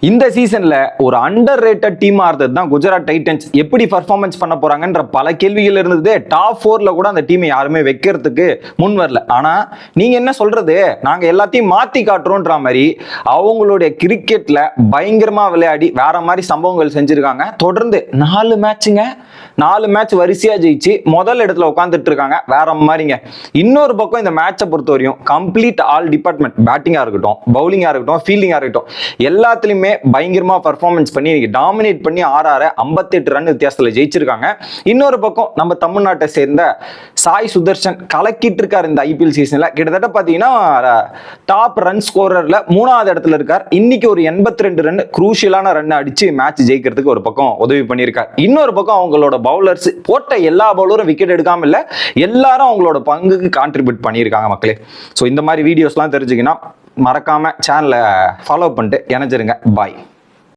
இந்த சீசன்ல ஒரு அண்டர் ரேட்டட் டீமா இருந்தது தான் குஜராத் டைட்டன்ஸ். எப்படி பர்ஃபார்மன்ஸ் பண்ண போறாங்கன்ற பல கேள்விகள் இருந்தது. டாப் 4ல கூட அந்த டீமை யாருமே வைக்கிறதுக்கு முன் வரல. ஆனா நீங்க என்ன சொல்றது, நாங்க எல்லாத்தையும் மாத்தி காட்டுறோம்ன்ற மாதிரி அவங்களுடைய கிரிக்கெட்ல பயங்கரமா விளையாடி வேற மாதிரி சம்பவங்கள் செஞ்சிருக்காங்க. தொடர்ந்து 4 மேட்ச் வரிசையா ஜெயிச்சு முதல் இடத்துல உட்காந்துட்டு இருக்காங்க. வேற மாதிரிங்க. இன்னொரு பக்கம் இந்த மேட்சை பொறுத்த வரையும் கம்ப்ளீட் ஆல் டிபார்ட்மெண்ட், பேட்டிங்கா இருக்கட்டும், பவுலிங்கா இருக்கட்டும், ஃபீல்டிங்கா இருக்கட்டும், எல்லாத்துலயுமே பயங்கரமா பர்ஃபார்மன்ஸ் பண்ணி டாமினேட் பண்ணி 58 ரன் வித்தியாசத்துல ஜெயிச்சிருக்காங்க. இன்னொரு பக்கம் நம்ம தமிழ்நாட்டை சேர்ந்த சாய் சுதர்ஷன் கலக்கிட்டு இருக்காரு இந்த ஐபிஎல் சீசன்ல. கிட்டத்தட்ட பாத்தீங்கன்னா டாப் ரன் ஸ்கோரர்ல 3வது இடத்துல இருக்கார். இன்னைக்கு ஒரு 82 ரன் குரூஷியலான ரன் அடிச்சு மேட்ச் ஜெயிக்கிறதுக்கு ஒரு பக்கம் உதவி பண்ணியிருக்கார். இன்னொரு பக்கம் அவங்களோட பவுலர்ஸ் போட்ட எல்லா பவுலரும் விக்கெட் எடுக்காம இல்ல, எல்லாரும் அவங்களோட பங்குக்கு கான்ட்ரிபியூட் பண்ணியிருக்காங்க மக்களே. ஸோ இந்த மாதிரி வீடியோஸ்லாம் தெரிஞ்சுக்கினா மறக்காம சேனலை ஃபாலோ பண்ணிட்டு இணைஞ்சிருங்க. பாய்.